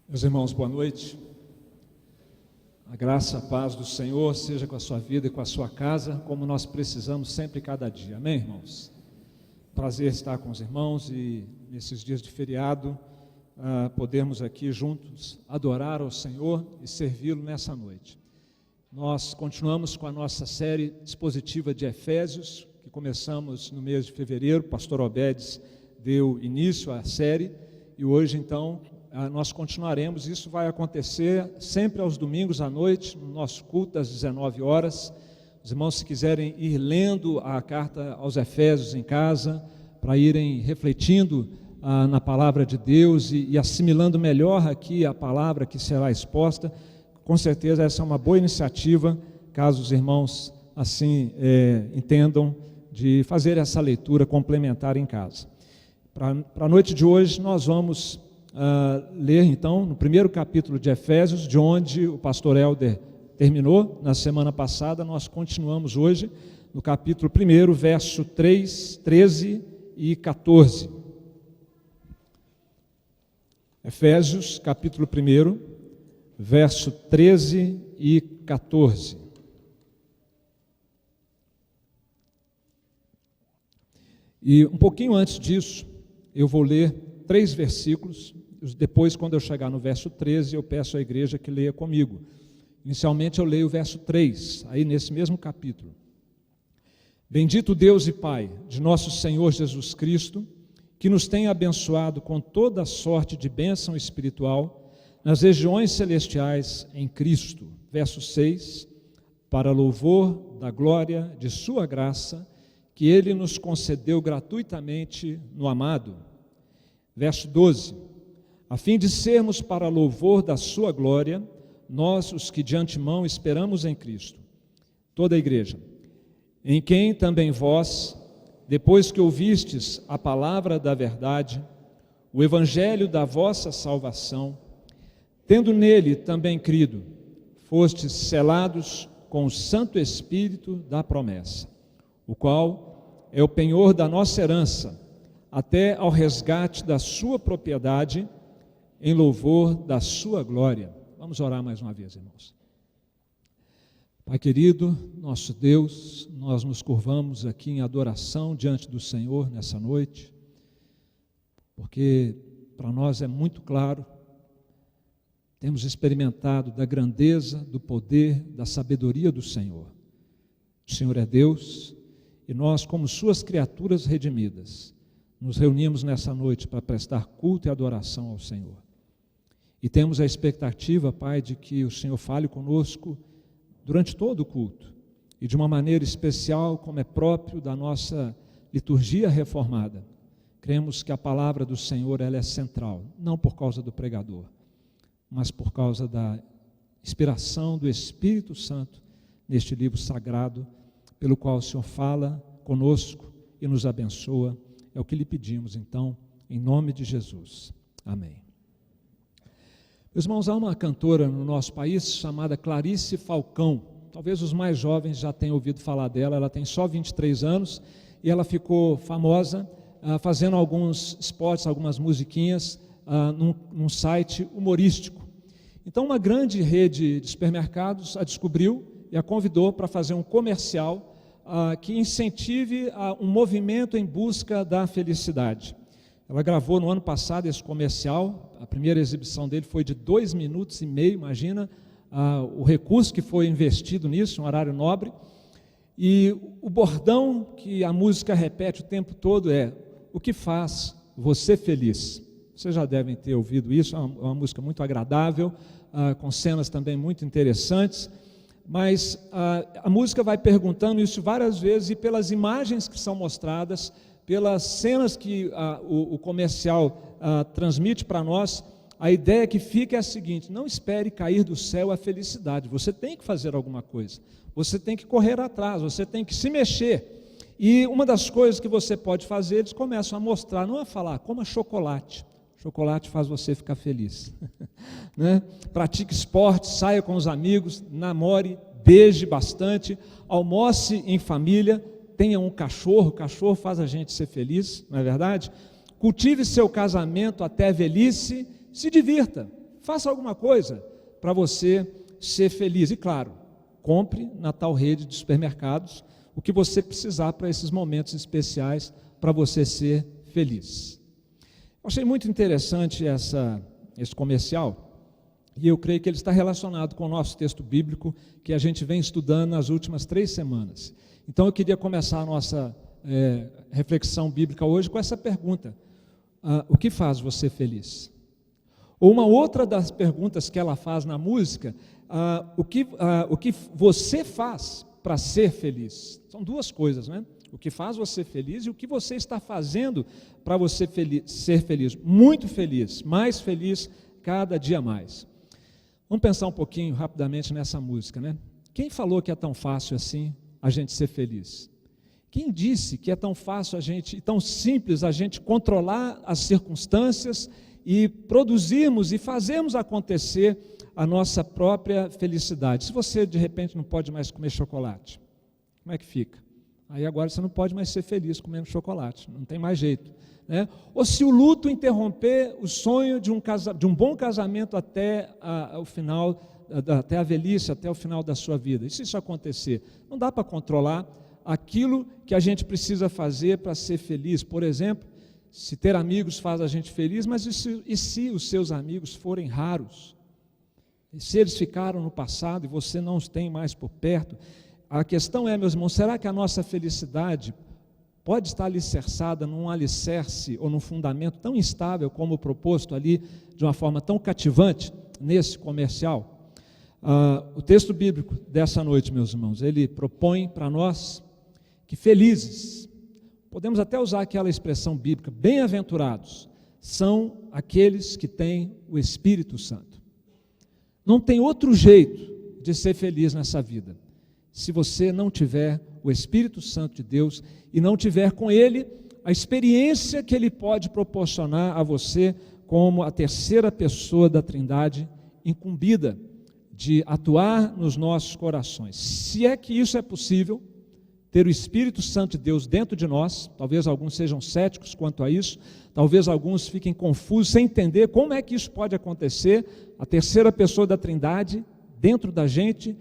Meus irmãos, boa noite. A graça, a paz do Senhor seja com a sua vida e com a sua casa, como nós precisamos sempre e cada dia. Amém, irmãos? Prazer estar com os irmãos e nesses dias de feriado, podermos aqui juntos adorar ao Senhor e servi-lo nessa noite. Nós continuamos com a nossa série expositiva de Efésios, que começamos no mês de fevereiro. O pastor Obedes deu início à série e hoje, então, nós continuaremos. Isso vai acontecer sempre aos domingos à noite, no nosso culto às 19 horas. Os irmãos, se quiserem ir lendo a carta aos Efésios em casa, para irem refletindo na palavra de Deus e assimilando melhor aqui a palavra que será exposta, com certeza essa é uma boa iniciativa, caso os irmãos assim entendam, de fazer essa leitura complementar em casa. Para a noite de hoje nós vamos ler então no primeiro capítulo de Efésios, de onde o pastor Helder terminou na semana passada. Nós continuamos hoje no capítulo 1, verso 3, 13 e 14. Efésios, capítulo 1, verso 13 e 14. E um pouquinho antes disso, eu vou ler 3 versículos. Depois, quando eu chegar no verso 13, eu peço à igreja que leia comigo. Inicialmente eu leio o verso 3, aí nesse mesmo capítulo. Bendito Deus e Pai de nosso Senhor Jesus Cristo, que nos tem abençoado com toda sorte de bênção espiritual nas regiões celestiais em Cristo. Verso 6, para louvor da glória de sua graça, que Ele nos concedeu gratuitamente no amado. Verso 12, a fim de sermos para louvor da sua glória, nós, os que de antemão esperamos em Cristo, toda a igreja, em quem também vós, depois que ouvistes a palavra da verdade, o evangelho da vossa salvação, tendo nele também crido, fostes selados com o Santo Espírito da promessa, o qual é o penhor da nossa herança, até ao resgate da sua propriedade, em louvor da sua glória. Vamos orar mais uma vez, irmãos. Pai querido, nosso Deus, nós nos curvamos aqui em adoração diante do Senhor nessa noite, porque para nós é muito claro, temos experimentado da grandeza, do poder, da sabedoria do Senhor. O Senhor é Deus e nós, como suas criaturas redimidas, nos reunimos nessa noite para prestar culto e adoração ao Senhor. E temos a expectativa, Pai, de que o Senhor fale conosco durante todo o culto, e de uma maneira especial, como é próprio da nossa liturgia reformada. Cremos que a palavra do Senhor ela é central, não por causa do pregador, mas por causa da inspiração do Espírito Santo neste livro sagrado, pelo qual o Senhor fala conosco e nos abençoa. É o que lhe pedimos, então, em nome de Jesus. Amém. Meus irmãos, há uma cantora no nosso país chamada Clarice Falcão. Talvez os mais jovens já tenham ouvido falar dela. Ela tem só 23 anos e ela ficou famosa fazendo alguns spots, algumas musiquinhas num site humorístico. Então, uma grande rede de supermercados a descobriu e a convidou para fazer um comercial que incentive um movimento em busca da felicidade. Ela gravou no ano passado esse comercial. A primeira exibição dele foi de 2 minutos e meio, imagina o recurso que foi investido nisso, um horário nobre. E o bordão que a música repete o tempo todo é: o que faz você feliz? Vocês já devem ter ouvido isso, é uma música muito agradável, com cenas também muito interessantes. Mas a música vai perguntando isso várias vezes, e pelas imagens que são mostradas, pelas cenas que o comercial transmite para nós, a ideia que fica é a seguinte: não espere cair do céu a felicidade, você tem que fazer alguma coisa, você tem que correr atrás, você tem que se mexer. E uma das coisas que você pode fazer, eles começam a mostrar, não a falar, coma chocolate. Chocolate faz você ficar feliz. Né? Pratique esporte, saia com os amigos, namore, beije bastante, almoce em família, tenha um cachorro, o cachorro faz a gente ser feliz, não é verdade? Cultive seu casamento até a velhice, se divirta, Faça alguma coisa para você ser feliz. E claro, compre na tal rede de supermercados o que você precisar para esses momentos especiais para você ser feliz. Eu achei muito interessante esse comercial, e eu creio que ele está relacionado com o nosso texto bíblico que a gente vem estudando nas últimas 3 semanas. Então eu queria começar a nossa reflexão bíblica hoje com essa pergunta: o que faz você feliz? Ou uma outra das perguntas que ela faz na música, o que você faz para ser feliz? São duas coisas, né? O que faz você feliz e o que você está fazendo para você ser feliz. Muito feliz, mais feliz cada dia mais. Vamos pensar um pouquinho rapidamente nessa música, né? Quem falou que é tão fácil assim a gente ser feliz? Quem disse que é tão fácil tão simples a gente controlar as circunstâncias e produzirmos e fazermos acontecer a nossa própria felicidade? Se você de repente não pode mais comer chocolate, como é que fica? Aí agora você não pode mais ser feliz comendo chocolate, não tem mais jeito, né? Ou se o luto interromper o sonho de um bom casamento até o final, até a velhice, até o final da sua vida. E se isso acontecer? Não dá para controlar aquilo que a gente precisa fazer para ser feliz. Por exemplo, se ter amigos faz a gente feliz, mas e se os seus amigos forem raros? E se eles ficaram no passado e você não os tem mais por perto? A questão é, meus irmãos, será que a nossa felicidade pode estar alicerçada num alicerce ou num fundamento tão instável como o proposto ali, de uma forma tão cativante nesse comercial? O texto bíblico dessa noite, meus irmãos, ele propõe para nós que felizes, podemos até usar aquela expressão bíblica, bem-aventurados, são aqueles que têm o Espírito Santo. Não tem outro jeito de ser feliz nessa vida, se você não tiver o Espírito Santo de Deus e não tiver com Ele a experiência que Ele pode proporcionar a você como a terceira pessoa da Trindade, incumbida de atuar nos nossos corações. Se é que isso é possível, ter o Espírito Santo de Deus dentro de nós, talvez alguns sejam céticos quanto a isso, talvez alguns fiquem confusos, sem entender como é que isso pode acontecer, a terceira pessoa da Trindade dentro da gente,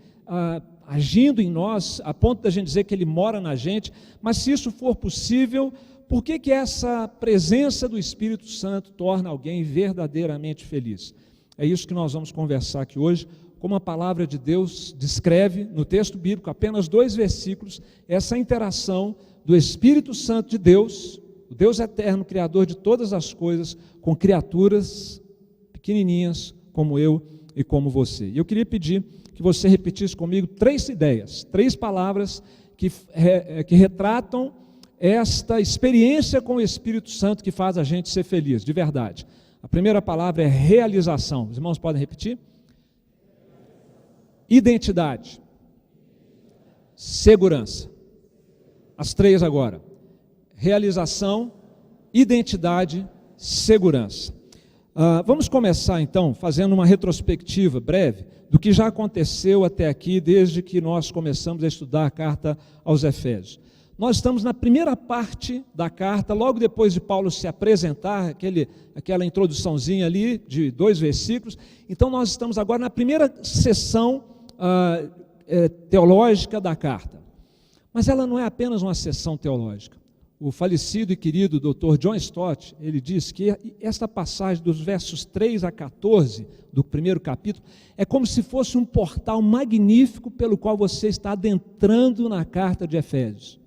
agindo em nós, a ponto da gente dizer que Ele mora na gente. Mas se isso for possível, por que essa presença do Espírito Santo torna alguém verdadeiramente feliz? É isso que nós vamos conversar aqui hoje, como a palavra de Deus descreve no texto bíblico, apenas 2 versículos, essa interação do Espírito Santo de Deus, o Deus eterno, Criador de todas as coisas, com criaturas pequenininhas como eu e como você. E eu queria pedir que você repetisse comigo 3 ideias, 3 palavras que retratam esta experiência com o Espírito Santo que faz a gente ser feliz, de verdade. A primeira palavra é realização. Os irmãos podem repetir? Identidade. Segurança. As 3 agora. Realização, identidade, segurança. Vamos começar então fazendo uma retrospectiva breve do que já aconteceu até aqui, desde que nós começamos a estudar a carta aos Efésios. Nós estamos na primeira parte da carta, logo depois de Paulo se apresentar, aquela introduçãozinha ali de 2 versículos. Então nós estamos agora na primeira sessão teológica da carta. Mas ela não é apenas uma sessão teológica. O falecido e querido Dr. John Stott, ele diz que esta passagem dos versos 3 a 14 do primeiro capítulo é como se fosse um portal magnífico pelo qual você está adentrando na carta de Efésios.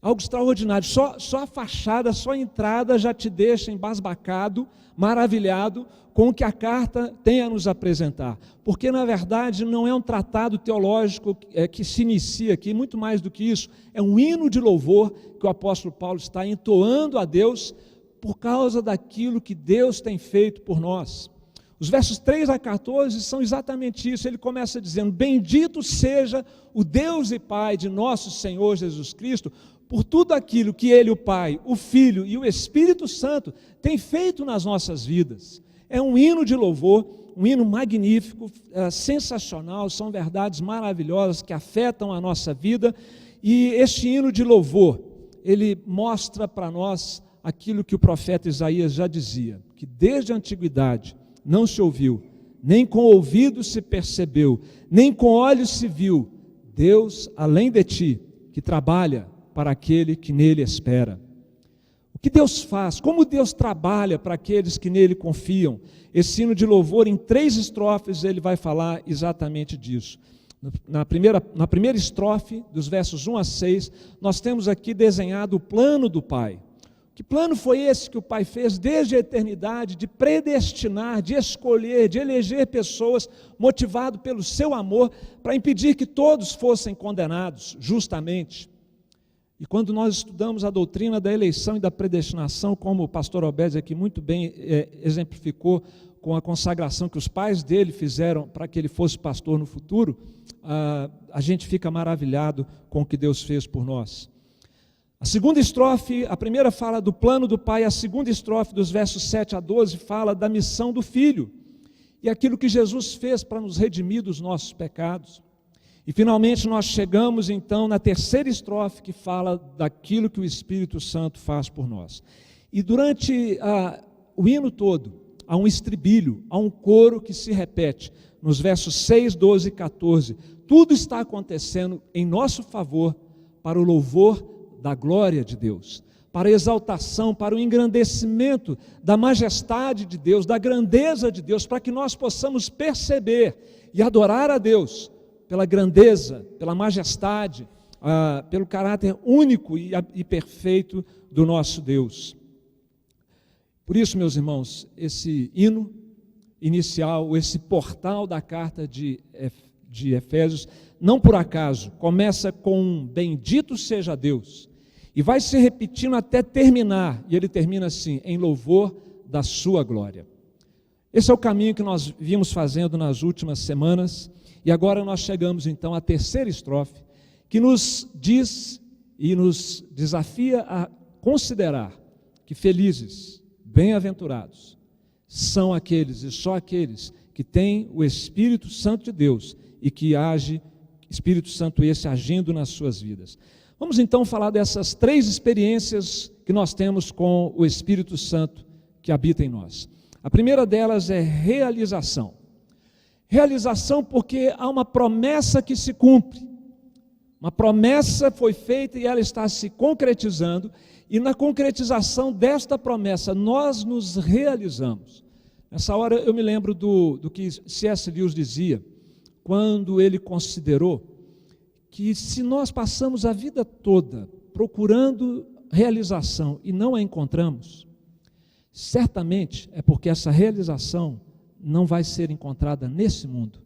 Algo extraordinário, só a fachada, só a entrada já te deixa embasbacado, maravilhado com o que a carta tem a nos apresentar, porque na verdade não é um tratado teológico que se inicia aqui, muito mais do que isso, é um hino de louvor que o apóstolo Paulo está entoando a Deus por causa daquilo que Deus tem feito por nós. Os versos 3 a 14 são exatamente isso. Ele começa dizendo: bendito seja o Deus e Pai de nosso Senhor Jesus Cristo, por tudo aquilo que Ele, o Pai, o Filho e o Espírito Santo têm feito nas nossas vidas. É um hino de louvor, um hino magnífico, sensacional, são verdades maravilhosas que afetam a nossa vida, e este hino de louvor, ele mostra para nós aquilo que o profeta Isaías já dizia, que desde a antiguidade não se ouviu, nem com ouvido se percebeu, nem com olhos se viu, Deus além de ti, que trabalha para aquele que nele espera. O que Deus faz? Como Deus trabalha para aqueles que nele confiam? Esse hino de louvor, em 3 estrofes, ele vai falar exatamente disso. Na primeira estrofe, dos versos 1 a 6, nós temos aqui desenhado o plano do Pai. Que plano foi esse que o Pai fez desde a eternidade, de predestinar, de escolher, de eleger pessoas, motivado pelo seu amor, para impedir que todos fossem condenados justamente? E quando nós estudamos a doutrina da eleição e da predestinação, como o pastor Obed aqui muito bem exemplificou, com a consagração que os pais dele fizeram para que ele fosse pastor no futuro, a gente fica maravilhado com o que Deus fez por nós. A segunda estrofe, a primeira fala do plano do Pai, a segunda estrofe, dos versos 7 a 12, fala da missão do Filho, e aquilo que Jesus fez para nos redimir dos nossos pecados. E finalmente nós chegamos então na terceira estrofe, que fala daquilo que o Espírito Santo faz por nós. E durante o hino todo, há um estribilho, há um coro que se repete, nos versos 6, 12 e 14. Tudo está acontecendo em nosso favor, para o louvor da glória de Deus, para a exaltação, para o engrandecimento da majestade de Deus, da grandeza de Deus, para que nós possamos perceber e adorar a Deus pela grandeza, pela majestade, pelo caráter único e perfeito do nosso Deus. Por isso, meus irmãos, esse hino inicial, esse portal da carta de Efésios, não por acaso, começa com um bendito seja Deus, e vai se repetindo até terminar, e ele termina assim, em louvor da sua glória. Esse é o caminho que nós vimos fazendo nas últimas semanas, e agora nós chegamos então à terceira estrofe, que nos diz e nos desafia a considerar que felizes, bem-aventurados, são aqueles e só aqueles que têm o Espírito Santo de Deus e que age, Espírito Santo esse agindo nas suas vidas. Vamos então falar dessas 3 experiências que nós temos com o Espírito Santo que habita em nós. A primeira delas é realização. Realização porque há uma promessa que se cumpre. Uma promessa foi feita e ela está se concretizando, e na concretização desta promessa nós nos realizamos. Nessa hora eu me lembro do que C.S. Lewis dizia, quando ele considerou que se nós passamos a vida toda procurando realização e não a encontramos, certamente é porque essa realização não vai ser encontrada nesse mundo,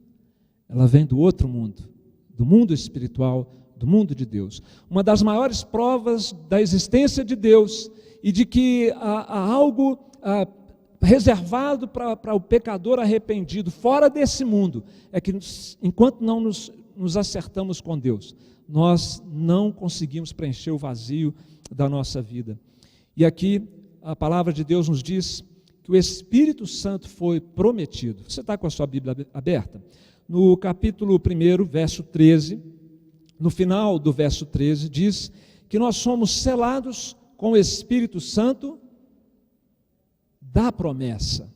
ela vem do outro mundo, do mundo espiritual, do mundo de Deus. Uma das maiores provas da existência de Deus e de que há algo reservado para o pecador arrependido fora desse mundo, é que enquanto não nos acertamos com Deus, nós não conseguimos preencher o vazio da nossa vida. E aqui a palavra de Deus nos diz que o Espírito Santo foi prometido. Você está com a sua Bíblia aberta? No capítulo 1, verso 13, no final do verso 13, diz que nós somos selados com o Espírito Santo da promessa.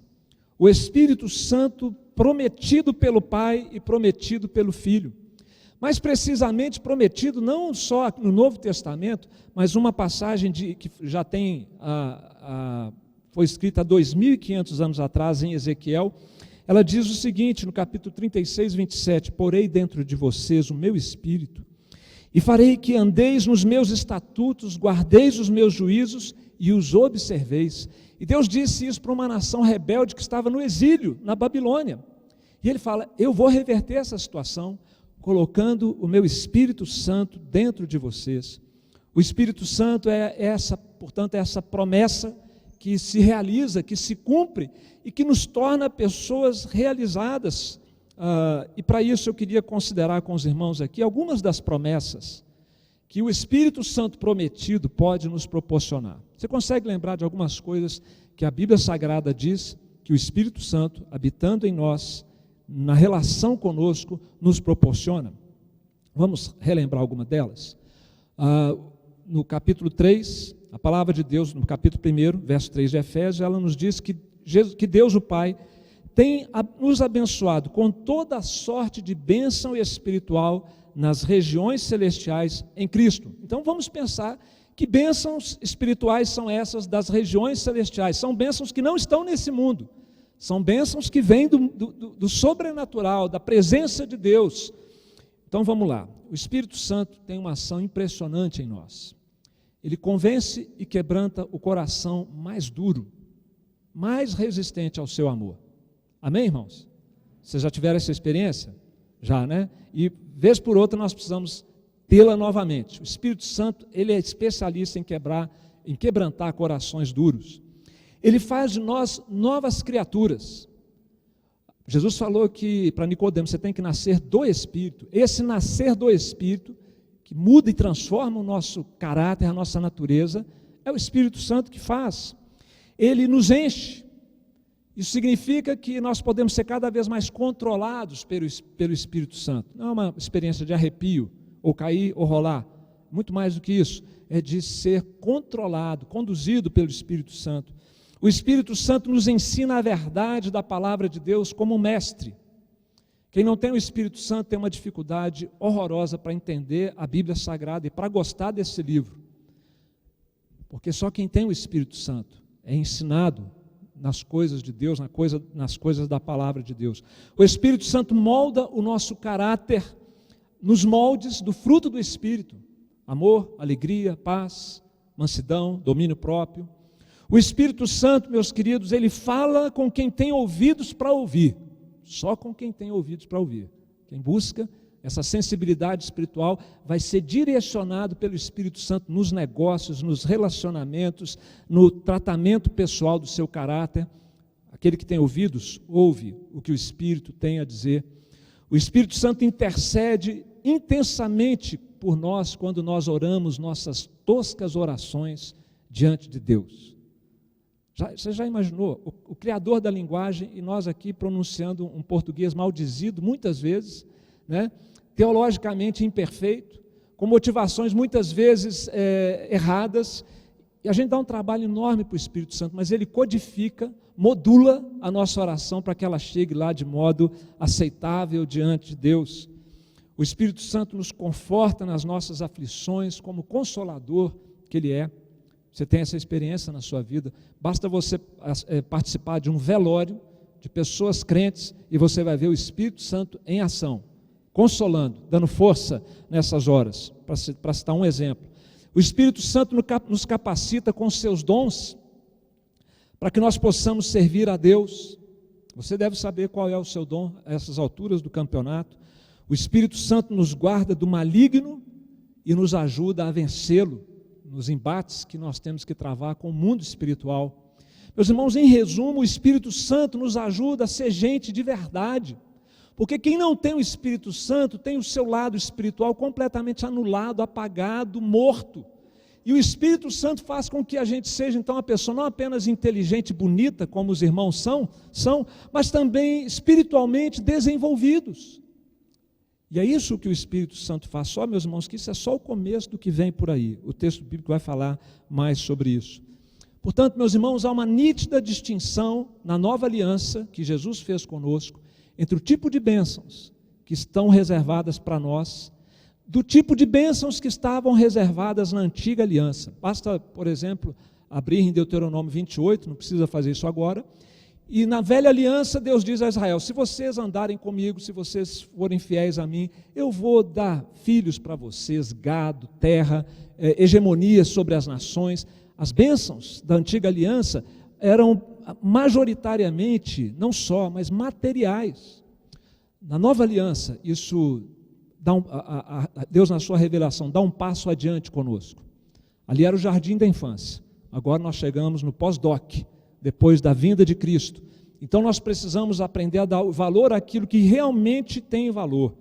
O Espírito Santo prometido pelo Pai e prometido pelo Filho. Mais precisamente prometido não só no Novo Testamento, mas uma passagem que já tem, foi escrita há 2.500 anos atrás em Ezequiel. Ela diz o seguinte, no capítulo 36, 27, porei dentro de vocês o meu Espírito, e farei que andeis nos meus estatutos, guardeis os meus juízos e os observeis. E Deus disse isso para uma nação rebelde que estava no exílio, na Babilônia. E ele fala, eu vou reverter essa situação, colocando o meu Espírito Santo dentro de vocês. O Espírito Santo portanto, é essa promessa que se realiza, que se cumpre e que nos torna pessoas realizadas. E para isso eu queria considerar com os irmãos aqui algumas das promessas que o Espírito Santo prometido pode nos proporcionar. Você consegue lembrar de algumas coisas que a Bíblia Sagrada diz que o Espírito Santo, habitando em nós, na relação conosco, nos proporciona? Vamos relembrar alguma delas? No capítulo 3, a palavra de Deus, no capítulo 1, verso 3 de Efésios, ela nos diz que Deus o Pai tem nos abençoado com toda a sorte de bênção espiritual nas regiões celestiais em Cristo. Então vamos pensar que bênçãos espirituais são essas das regiões celestiais. São bênçãos que não estão nesse mundo, são bênçãos que vêm do sobrenatural, da presença de Deus. Então vamos lá, o Espírito Santo tem uma ação impressionante em nós. Ele convence e quebranta o coração mais duro, mais resistente ao seu amor. Amém, irmãos? Vocês já tiveram essa experiência? Já, né? E vez por outra nós precisamos tê-la novamente. O Espírito Santo, ele é especialista em quebrantar corações duros. Ele faz de nós novas criaturas. Jesus falou que para Nicodemo você tem que nascer do Espírito. Esse nascer do Espírito, que muda e transforma o nosso caráter, a nossa natureza, é o Espírito Santo que faz. Ele nos enche. Isso significa que nós podemos ser cada vez mais controlados pelo Espírito Santo. Não é uma experiência de arrepio, ou cair ou rolar. Muito mais do que isso. É de ser controlado, conduzido pelo Espírito Santo. O Espírito Santo nos ensina a verdade da palavra de Deus como um mestre. Quem não tem o Espírito Santo tem uma dificuldade horrorosa para entender a Bíblia Sagrada e para gostar desse livro. Porque só quem tem o Espírito Santo é ensinado nas coisas de Deus, nas coisas da palavra de Deus. O Espírito Santo molda o nosso caráter nos moldes do fruto do Espírito: amor, alegria, paz, mansidão, domínio próprio. O Espírito Santo, meus queridos, ele fala com quem tem ouvidos para ouvir, só com quem tem ouvidos para ouvir. Quem busca essa sensibilidade espiritual vai ser direcionado pelo Espírito Santo nos negócios, nos relacionamentos, no tratamento pessoal do seu caráter. Aquele que tem ouvidos, ouve o que o Espírito tem a dizer. O Espírito Santo intercede intensamente por nós quando nós oramos nossas toscas orações diante de Deus. Você já imaginou o Criador da linguagem e nós aqui pronunciando um português maldizido muitas vezes, né? Teologicamente imperfeito, com motivações muitas vezes erradas, e a gente dá um trabalho enorme para o Espírito Santo, mas ele codifica, modula a nossa oração para que ela chegue lá de modo aceitável diante de Deus. O Espírito Santo nos conforta nas nossas aflições como consolador que Ele é. Você tem essa experiência na sua vida, basta você participar de um velório de pessoas crentes e você vai ver o Espírito Santo em ação, consolando, dando força nessas horas, para citar um exemplo. O Espírito Santo nos capacita com os seus dons, para que nós possamos servir a Deus. Você deve saber qual é o seu dom a essas alturas do campeonato. O Espírito Santo nos guarda do maligno e nos ajuda a vencê-lo nos embates que nós temos que travar com o mundo espiritual. Meus irmãos, em resumo, o Espírito Santo nos ajuda a ser gente de verdade, porque quem não tem o Espírito Santo tem o seu lado espiritual completamente anulado, apagado, morto. E o Espírito Santo faz com que a gente seja então uma pessoa não apenas inteligente e bonita, como os irmãos são, mas também espiritualmente desenvolvidos. E é isso que o Espírito Santo faz. Só, meus irmãos, que isso é só o começo do que vem por aí. O texto bíblico vai falar mais sobre isso. Portanto, meus irmãos, há uma nítida distinção na nova aliança que Jesus fez conosco entre o tipo de bênçãos que estão reservadas para nós, do tipo de bênçãos que estavam reservadas na antiga aliança. Basta, por exemplo, abrir em Deuteronômio 28, não precisa fazer isso agora. E na velha aliança Deus diz a Israel: se vocês andarem comigo, se vocês forem fiéis a mim, eu vou dar filhos para vocês, gado, terra, hegemonia sobre as nações. As bênçãos da antiga aliança eram majoritariamente, não só, mas materiais. Na nova aliança, isso Deus na sua revelação dá um passo adiante conosco. Ali era o jardim da infância, agora nós chegamos no pós-doc, depois da vinda de Cristo. Então nós precisamos aprender a dar valor àquilo que realmente tem valor.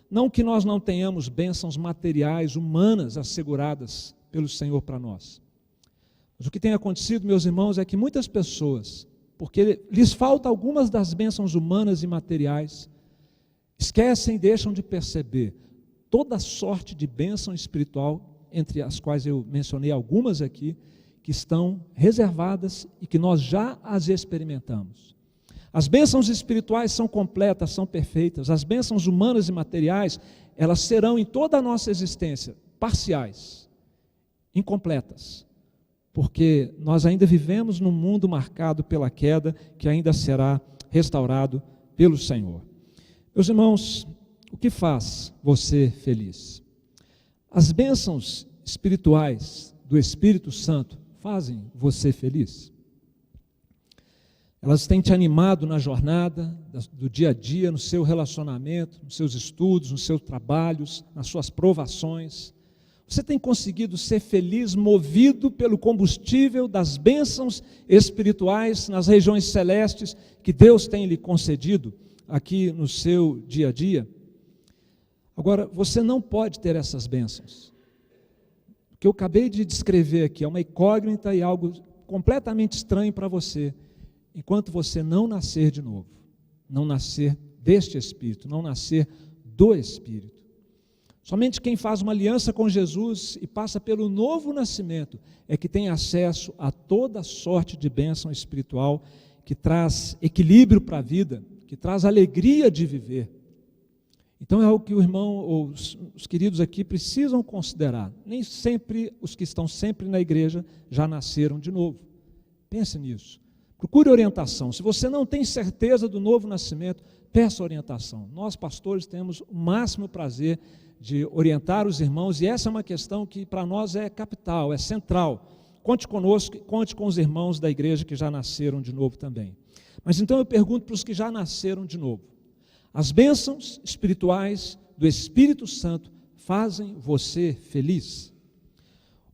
Não que nós não tenhamos bênçãos materiais, humanas, asseguradas pelo Senhor para nós. Mas o que tem acontecido, meus irmãos, é que muitas pessoas, porque lhes falta algumas das bênçãos humanas e materiais, esquecem e deixam de perceber toda sorte de bênção espiritual, entre as quais eu mencionei algumas aqui, que estão reservadas e que nós já as experimentamos. As bênçãos espirituais são completas, são perfeitas. As bênçãos humanas e materiais, elas serão em toda a nossa existência parciais, incompletas, porque nós ainda vivemos num mundo marcado pela queda, que ainda será restaurado pelo Senhor. Meus irmãos, o que faz você feliz? As bênçãos espirituais do Espírito Santo fazem você feliz? Elas têm te animado na jornada do dia a dia, no seu relacionamento, nos seus estudos, nos seus trabalhos, nas suas provações. Você tem conseguido ser feliz, movido pelo combustível das bênçãos espirituais nas regiões celestes que Deus tem lhe concedido aqui no seu dia a dia? Agora, você não pode ter essas bênçãos. O que eu acabei de descrever aqui é uma incógnita e algo completamente estranho para você, enquanto você não nascer de novo, não nascer deste Espírito, não nascer do Espírito. Somente quem faz uma aliança com Jesus e passa pelo novo nascimento é que tem acesso a toda sorte de bênção espiritual que traz equilíbrio para a vida, que traz alegria de viver. Então é algo que o irmão ou os queridos aqui precisam considerar. Nem sempre os que estão sempre na igreja já nasceram de novo. Pense nisso. Procure orientação. Se você não tem certeza do novo nascimento, peça orientação. Nós, pastores, temos o máximo prazer de orientar os irmãos, e essa é uma questão que para nós é capital, é central. Conte conosco, conte com os irmãos da igreja que já nasceram de novo também. Mas então eu pergunto para os que já nasceram de novo: as bênçãos espirituais do Espírito Santo fazem você feliz?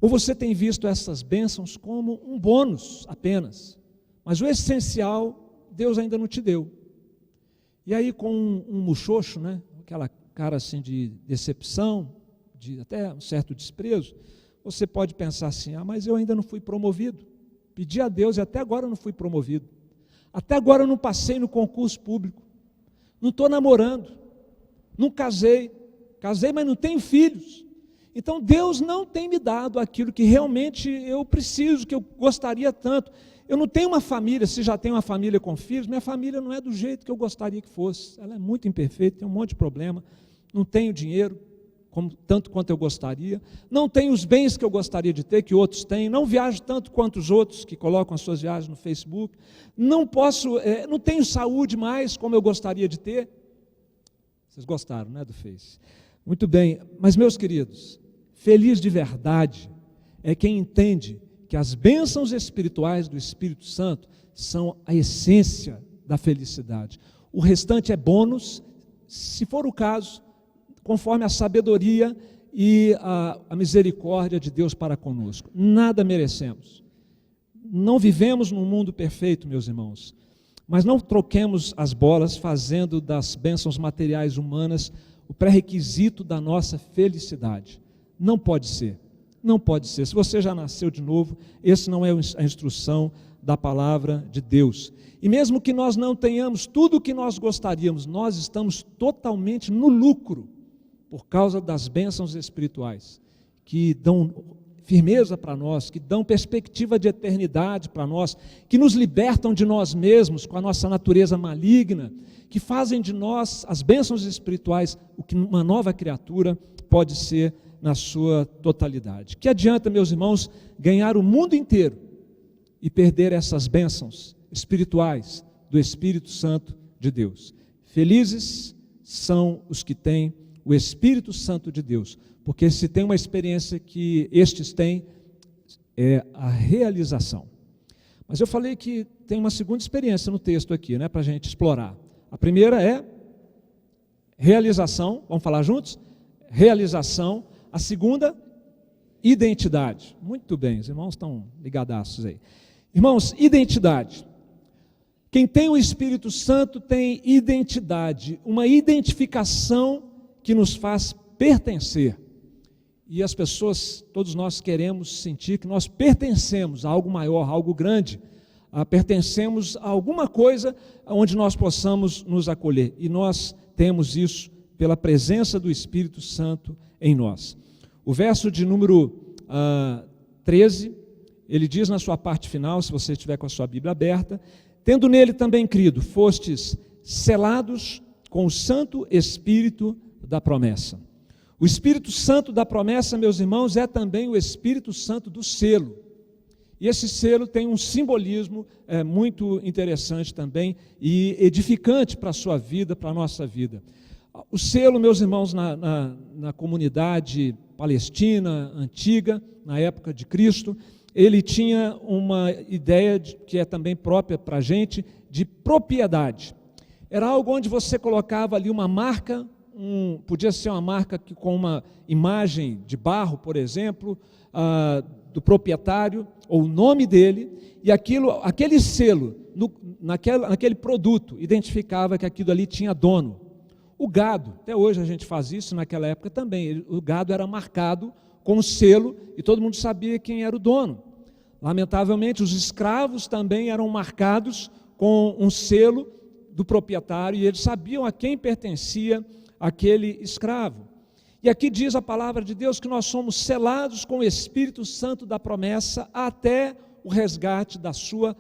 Ou você tem visto essas bênçãos como um bônus apenas, mas o essencial Deus ainda não te deu? E aí com um muxoxo, né, aquela cara assim de decepção, de até um certo desprezo, você pode pensar assim: mas eu ainda não fui promovido, pedi a Deus e até agora eu não fui promovido, até agora eu não passei no concurso público, não estou namorando, não casei, mas não tenho filhos, então Deus não tem me dado aquilo que realmente eu preciso, que eu gostaria tanto. Eu não tenho uma família. Se já tenho uma família com filhos, minha família não é do jeito que eu gostaria que fosse, ela é muito imperfeita, tem um monte de problema. Não tenho dinheiro, tanto quanto eu gostaria, não tenho os bens que eu gostaria de ter, que outros têm, não viajo tanto quanto os outros que colocam as suas viagens no Facebook, não tenho saúde mais como eu gostaria de ter. Vocês gostaram, né, do Face? Muito bem, mas meus queridos, feliz de verdade é quem entende que as bênçãos espirituais do Espírito Santo são a essência da felicidade. O restante é bônus, se for o caso, conforme a sabedoria e a misericórdia de Deus para conosco. Nada merecemos. Não vivemos num mundo perfeito, meus irmãos, mas não troquemos as bolas fazendo das bênçãos materiais humanas o pré-requisito da nossa felicidade. Não pode ser. Não pode ser. Se você já nasceu de novo, esse não é a instrução da palavra de Deus. E mesmo que nós não tenhamos tudo o que nós gostaríamos, nós estamos totalmente no lucro por causa das bênçãos espirituais, que dão firmeza para nós, que dão perspectiva de eternidade para nós, que nos libertam de nós mesmos com a nossa natureza maligna, que fazem de nós, as bênçãos espirituais, o que uma nova criatura pode ser na sua totalidade. Que adianta, meus irmãos, ganhar o mundo inteiro e perder essas bênçãos espirituais do Espírito Santo de Deus? Felizes são os que têm o Espírito Santo de Deus, porque se tem uma experiência que estes têm, é a realização. Mas eu falei que tem uma segunda experiência no texto aqui, né, para a gente explorar. A primeira é realização, vamos falar juntos? Realização. A segunda, identidade. Muito bem, os irmãos estão ligadaços aí. Irmãos, identidade. Quem tem o Espírito Santo tem identidade, uma identificação que nos faz pertencer. E as pessoas, todos nós queremos sentir que nós pertencemos a algo maior, a algo grande, pertencemos a alguma coisa onde nós possamos nos acolher. E nós temos isso pela presença do Espírito Santo em nós. O verso de número 13, ele diz na sua parte final, se você estiver com a sua Bíblia aberta: Tendo nele também crido, fostes selados com o Santo Espírito da promessa. O Espírito Santo da promessa, meus irmãos, é também o Espírito Santo do selo. E esse selo tem um simbolismo muito interessante também e edificante para a sua vida, para a nossa vida. O selo, meus irmãos, na comunidade palestina antiga, na época de Cristo, ele tinha uma ideia que é também própria para a gente, de propriedade. Era algo onde você colocava ali uma marca, podia ser uma marca com uma imagem de barro, por exemplo, do proprietário, ou o nome dele, e aquele selo, naquele produto, identificava que aquilo ali tinha dono. O gado, até hoje a gente faz isso, naquela época também, o gado era marcado com um selo, e todo mundo sabia quem era o dono. Lamentavelmente, os escravos também eram marcados com um selo do proprietário, e eles sabiam a quem pertencia aquele escravo. E aqui diz a palavra de Deus que nós somos selados com o Espírito Santo da promessa até o resgate da sua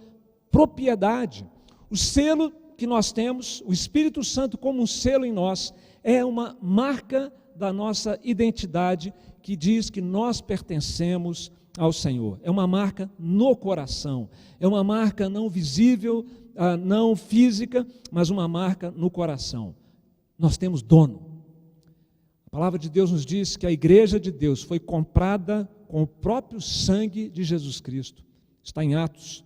propriedade. O selo que nós temos, o Espírito Santo como um selo em nós, é uma marca da nossa identidade que diz que nós pertencemos ao Senhor. É uma marca no coração, é uma marca não visível, não física, mas uma marca no coração. Nós temos dono. A palavra de Deus nos diz que a igreja de Deus foi comprada com o próprio sangue de Jesus Cristo. Está em Atos.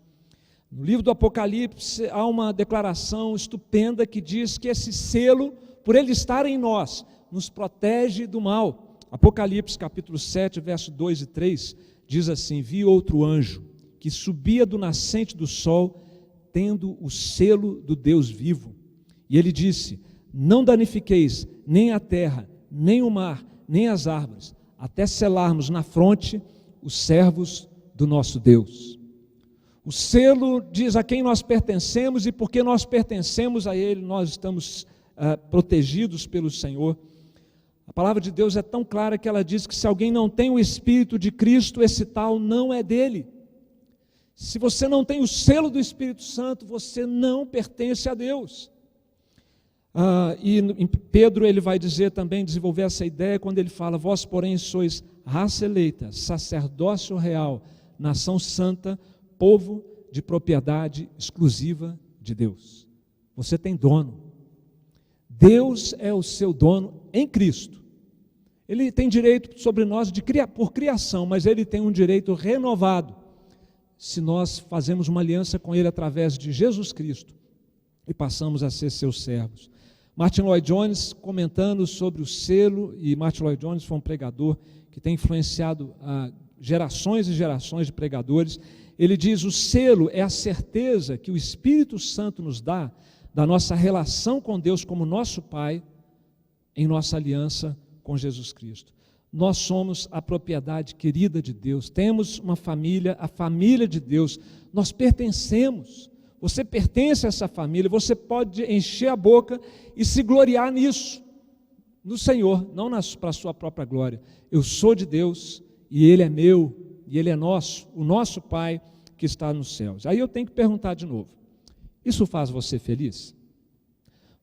No livro do Apocalipse há uma declaração estupenda que diz que esse selo, por ele estar em nós, nos protege do mal. Apocalipse capítulo 7, verso 2 e 3, diz assim: vi outro anjo que subia do nascente do sol, tendo o selo do Deus vivo. E ele disse: não danifiqueis nem a terra, nem o mar, nem as árvores, até selarmos na fronte os servos do nosso Deus. O selo diz a quem nós pertencemos, e porque nós pertencemos a Ele, nós estamos protegidos pelo Senhor. A palavra de Deus é tão clara que ela diz que se alguém não tem o Espírito de Cristo, esse tal não é dele. Se você não tem o selo do Espírito Santo, você não pertence a Deus. E em Pedro ele vai dizer também, desenvolver essa ideia, quando ele fala: vós porém sois raça eleita, sacerdócio real, nação santa, povo de propriedade exclusiva de Deus. Você tem dono. Deus é o seu dono em Cristo. Ele tem direito sobre nós por criação, mas ele tem um direito renovado se nós fazemos uma aliança com ele através de Jesus Cristo e passamos a ser seus servos. Martin Lloyd-Jones, comentando sobre o selo, e Martin Lloyd-Jones foi um pregador que tem influenciado gerações e gerações de pregadores, ele diz: o selo é a certeza que o Espírito Santo nos dá da nossa relação com Deus como nosso Pai, em nossa aliança com Jesus Cristo. Nós somos a propriedade querida de Deus, temos uma família, a família de Deus, nós pertencemos. Você pertence a essa família, você pode encher a boca e se gloriar nisso, no Senhor, não para a sua própria glória. Eu sou de Deus e Ele é meu, e Ele é nosso, o nosso Pai que está nos céus. Aí eu tenho que perguntar de novo: isso faz você feliz?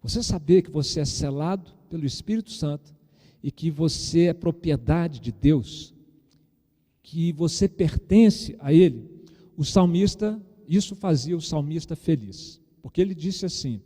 Você saber que você é selado pelo Espírito Santo e que você é propriedade de Deus, que você pertence a Ele? O salmista, isso fazia o salmista feliz, porque ele disse assim: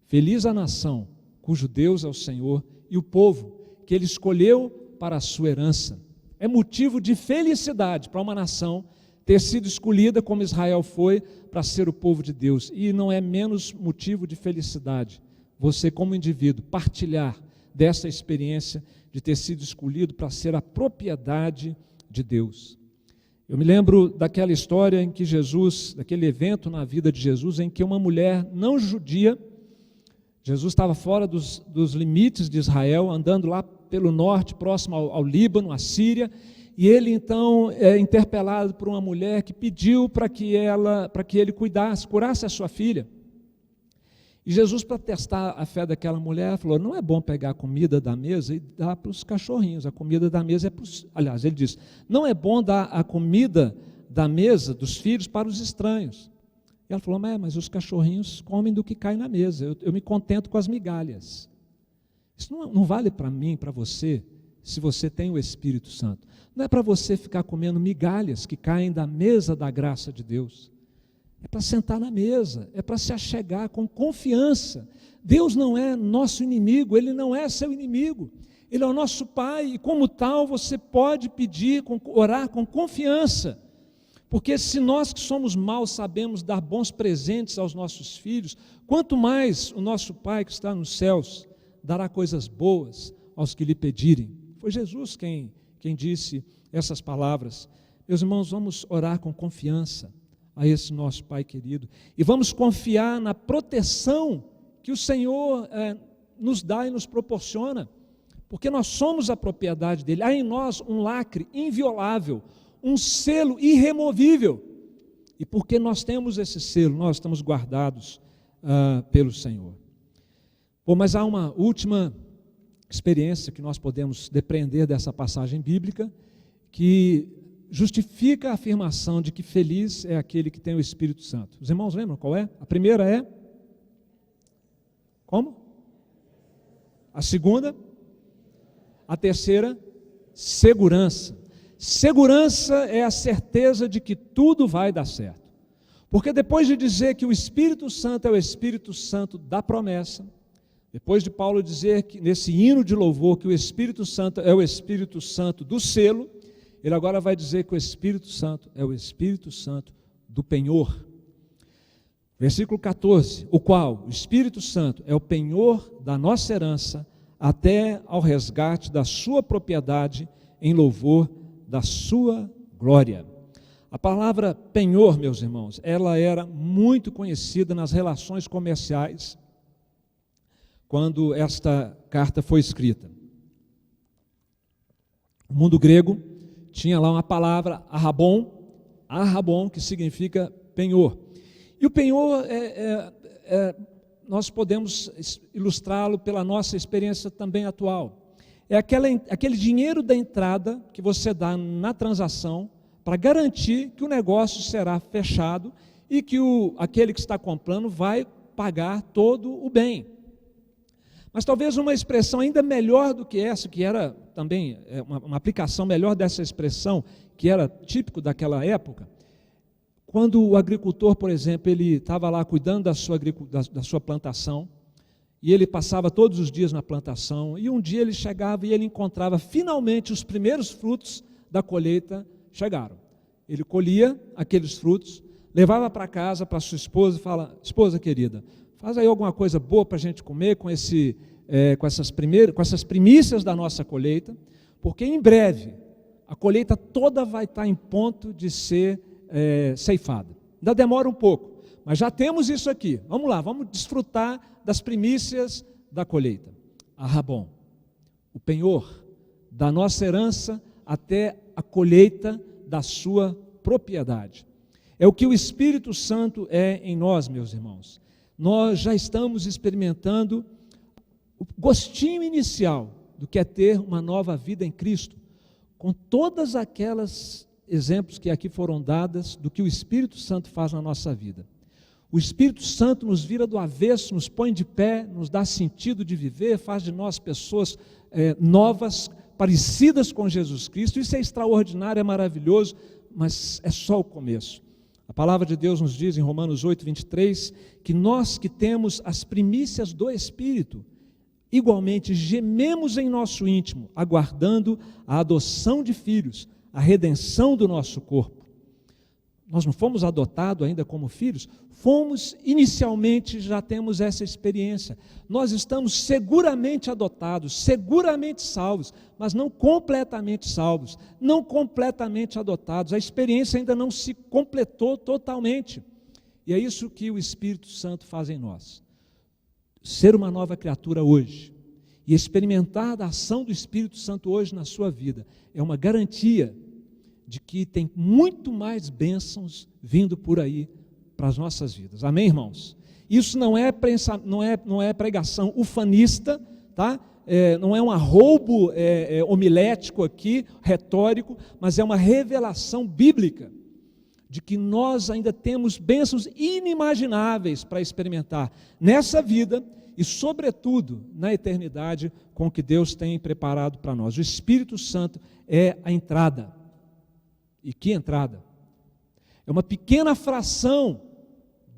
feliz a nação cujo Deus é o Senhor, e o povo que Ele escolheu para a sua herança. É motivo de felicidade para uma nação ter sido escolhida como Israel foi, para ser o povo de Deus. E não é menos motivo de felicidade você, como indivíduo, partilhar dessa experiência de ter sido escolhido para ser a propriedade de Deus. Eu me lembro daquela história em que Jesus, daquele evento na vida de Jesus, em que uma mulher não judia, Jesus estava fora dos limites de Israel, andando lá pelo norte, próximo ao Líbano, à Síria, e ele então é interpelado por uma mulher que pediu para que ele curasse a sua filha. E Jesus, para testar a fé daquela mulher, falou: não é bom pegar a comida da mesa e dar para os cachorrinhos, a comida da mesa é para os... Aliás, ele diz: não é bom dar a comida da mesa dos filhos para os estranhos. E ela falou, mas os cachorrinhos comem do que cai na mesa, eu me contento com as migalhas. Isso não vale para mim, para você, se você tem o Espírito Santo. Não é para você ficar comendo migalhas que caem da mesa da graça de Deus. É para sentar na mesa, é para se achegar com confiança. Deus não é nosso inimigo, Ele não é seu inimigo. Ele é o nosso Pai e como tal você pode pedir, orar com confiança. Porque se nós que somos maus sabemos dar bons presentes aos nossos filhos, quanto mais o nosso Pai que está nos céus dará coisas boas aos que lhe pedirem. Foi Jesus quem disse essas palavras. Meus irmãos, vamos orar com confiança a esse nosso Pai querido. E vamos confiar na proteção que o Senhor nos dá e nos proporciona. Porque nós somos a propriedade dele. Há em nós um lacre inviolável, um selo irremovível. E porque nós temos esse selo, nós estamos guardados pelo Senhor. Bom, mas há uma última experiência que nós podemos depreender dessa passagem bíblica, que justifica a afirmação de que feliz é aquele que tem o Espírito Santo. Os irmãos lembram qual é? A primeira é? Como? A segunda? A terceira? Segurança. Segurança é a certeza de que tudo vai dar certo. Porque depois de dizer que o Espírito Santo é o Espírito Santo da promessa, depois de Paulo dizer que nesse hino de louvor que o Espírito Santo é o Espírito Santo do selo, ele agora vai dizer que o Espírito Santo é o Espírito Santo do penhor. Versículo 14, o qual, o Espírito Santo, é o penhor da nossa herança até ao resgate da sua propriedade em louvor da sua glória. A palavra penhor, meus irmãos, ela era muito conhecida nas relações comerciais quando esta carta foi escrita. O mundo grego tinha lá uma palavra, arrabon, que significa penhor. E o penhor, nós podemos ilustrá-lo pela nossa experiência também atual. É aquele dinheiro da entrada que você dá na transação para garantir que o negócio será fechado e que aquele que está comprando vai pagar todo o bem. Mas talvez uma expressão ainda melhor do que essa, que era também uma aplicação melhor dessa expressão, que era típico daquela época, quando o agricultor, por exemplo, ele estava lá cuidando da sua plantação, e ele passava todos os dias na plantação, e um dia ele chegava e ele encontrava finalmente os primeiros frutos da colheita chegaram. Ele colhia aqueles frutos, levava para casa, para sua esposa e fala, esposa querida, faz aí alguma coisa boa para a gente comer com essas primícias da nossa colheita, porque em breve a colheita toda vai estar em ponto de ser ceifada. Ainda demora um pouco, mas já temos isso aqui. Vamos lá, vamos desfrutar das primícias da colheita. Arrabon, o penhor da nossa herança até a colheita da sua propriedade. É o que o Espírito Santo é em nós, meus irmãos. Nós já estamos experimentando o gostinho inicial do que é ter uma nova vida em Cristo, com todas aquelas exemplos que aqui foram dadas do que o Espírito Santo faz na nossa vida. O Espírito Santo nos vira do avesso, nos põe de pé, nos dá sentido de viver, faz de nós pessoas novas, parecidas com Jesus Cristo. Isso é extraordinário, é maravilhoso, mas é só o começo. A palavra de Deus nos diz em Romanos 8, 23, que nós que temos as primícias do Espírito, igualmente gememos em nosso íntimo, aguardando a adoção de filhos, a redenção do nosso corpo. Nós não fomos adotados ainda como filhos, fomos inicialmente, já temos essa experiência. Nós estamos seguramente adotados, seguramente salvos, mas não completamente salvos, não completamente adotados. A experiência ainda não se completou totalmente. E é isso que o Espírito Santo faz em nós. Ser uma nova criatura hoje e experimentar da ação do Espírito Santo hoje na sua vida é uma garantia de que tem muito mais bênçãos vindo por aí para as nossas vidas. Amém, irmãos? Isso não é pregação ufanista, tá? Não é um arroubo homilético aqui, retórico, mas é uma revelação bíblica de que nós ainda temos bênçãos inimagináveis para experimentar nessa vida e, sobretudo, na eternidade com o que Deus tem preparado para nós. O Espírito Santo é a entrada. E que entrada? É uma pequena fração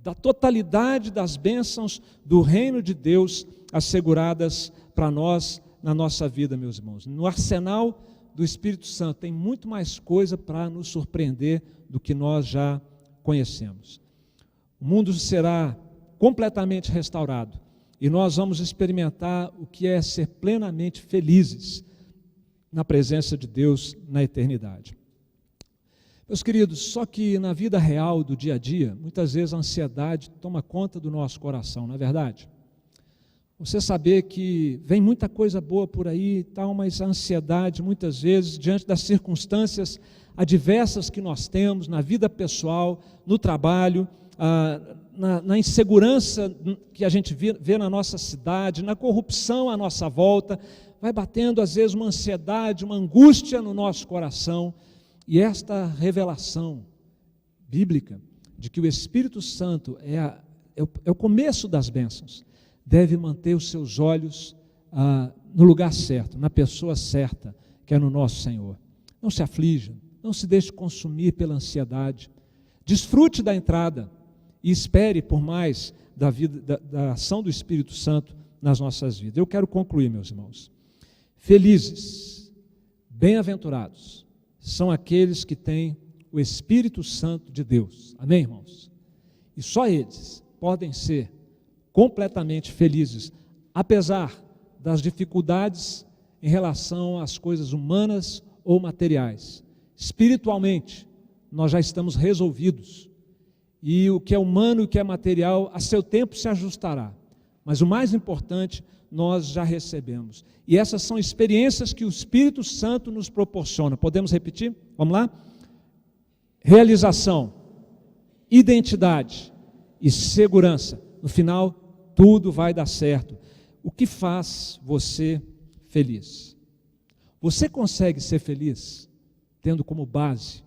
da totalidade das bênçãos do reino de Deus asseguradas para nós na nossa vida, meus irmãos. No arsenal do Espírito Santo tem muito mais coisa para nos surpreender do que nós já conhecemos. O mundo será completamente restaurado e nós vamos experimentar o que é ser plenamente felizes na presença de Deus na eternidade. Meus queridos, só que na vida real do dia a dia, muitas vezes a ansiedade toma conta do nosso coração, não é verdade? Você saber que vem muita coisa boa por aí e tal, mas a ansiedade, muitas vezes, diante das circunstâncias adversas que nós temos na vida pessoal, no trabalho, na insegurança que a gente vê na nossa cidade, na corrupção à nossa volta, vai batendo às vezes uma ansiedade, uma angústia no nosso coração. E esta revelação bíblica de que o Espírito Santo é o começo das bênçãos, deve manter os seus olhos no lugar certo, na pessoa certa, que é no nosso Senhor. Não se aflija, não se deixe consumir pela ansiedade, desfrute da entrada e espere por mais da ação do Espírito Santo nas nossas vidas. Eu quero concluir, meus irmãos. Felizes, bem-aventurados, são aqueles que têm o Espírito Santo de Deus. Amém, irmãos? E só eles podem ser completamente felizes, apesar das dificuldades em relação às coisas humanas ou materiais. Espiritualmente, nós já estamos resolvidos. E o que é humano e o que é material, a seu tempo se ajustará. Mas o mais importante, nós já recebemos. E essas são experiências que o Espírito Santo nos proporciona. Podemos repetir? Vamos lá? Realização, identidade e segurança. No final, tudo vai dar certo. O que faz você feliz? Você consegue ser feliz tendo como base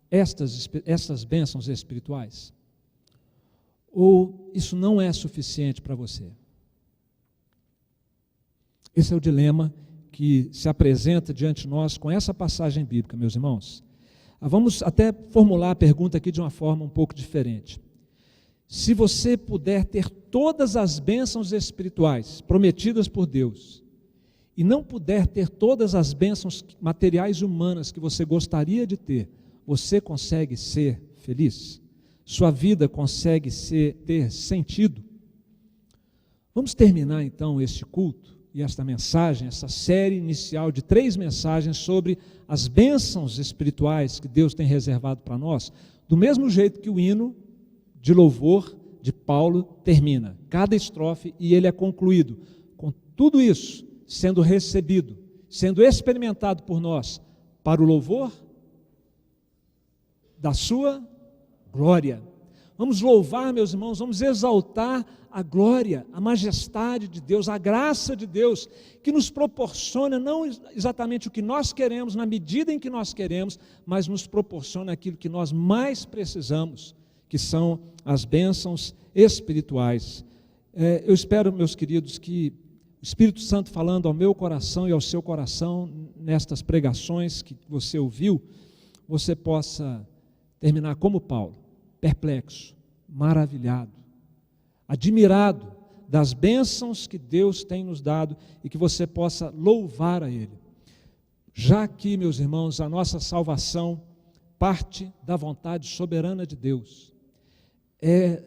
estas bênçãos espirituais? Ou isso não é suficiente para você? Esse é o dilema que se apresenta diante de nós com essa passagem bíblica, meus irmãos. Vamos até formular a pergunta aqui de uma forma um pouco diferente. Se você puder ter todas as bênçãos espirituais prometidas por Deus e não puder ter todas as bênçãos materiais e humanas que você gostaria de ter, você consegue ser feliz? Sua vida consegue ter sentido? Vamos terminar então este culto e esta mensagem, essa série inicial de 3 mensagens sobre as bênçãos espirituais que Deus tem reservado para nós, do mesmo jeito que o hino de louvor de Paulo termina, cada estrofe, e ele é concluído, com tudo isso sendo recebido, sendo experimentado por nós, para o louvor da sua glória. Vamos louvar, meus irmãos, vamos exaltar a glória, a majestade de Deus, a graça de Deus, que nos proporciona não exatamente o que nós queremos, na medida em que nós queremos, mas nos proporciona aquilo que nós mais precisamos, que são as bênçãos espirituais. Eu espero, meus queridos, que o Espírito Santo falando ao meu coração e ao seu coração, nestas pregações que você ouviu, você possa terminar como Paulo, perplexo, maravilhado, admirado das bênçãos que Deus tem nos dado e que você possa louvar a Ele. Já que, meus irmãos, a nossa salvação parte da vontade soberana de Deus, é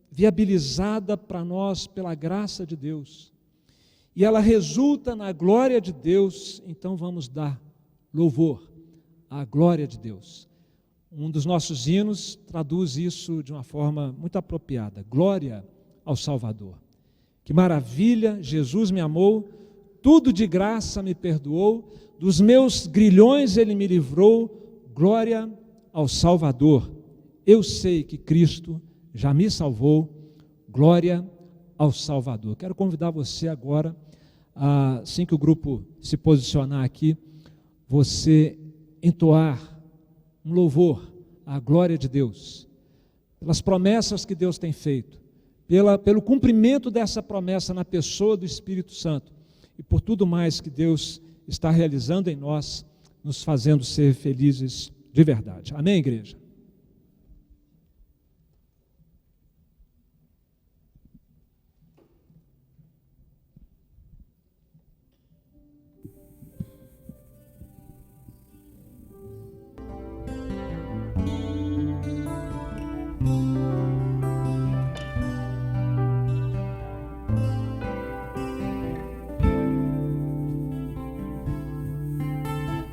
viabilizada para nós pela graça de Deus, e ela resulta na glória de Deus, então vamos dar louvor à glória de Deus. Um dos nossos hinos traduz isso de uma forma muito apropriada: glória ao Salvador. Que maravilha, Jesus me amou, tudo de graça me perdoou, dos meus grilhões Ele me livrou, glória ao Salvador. Eu sei que Cristo já me salvou, glória ao Salvador. Quero convidar você agora, assim que o grupo se posicionar aqui, você entoar um louvor à glória de Deus, pelas promessas que Deus tem feito, pelo cumprimento dessa promessa na pessoa do Espírito Santo e por tudo mais que Deus está realizando em nós, nos fazendo ser felizes de verdade. Amém, igreja?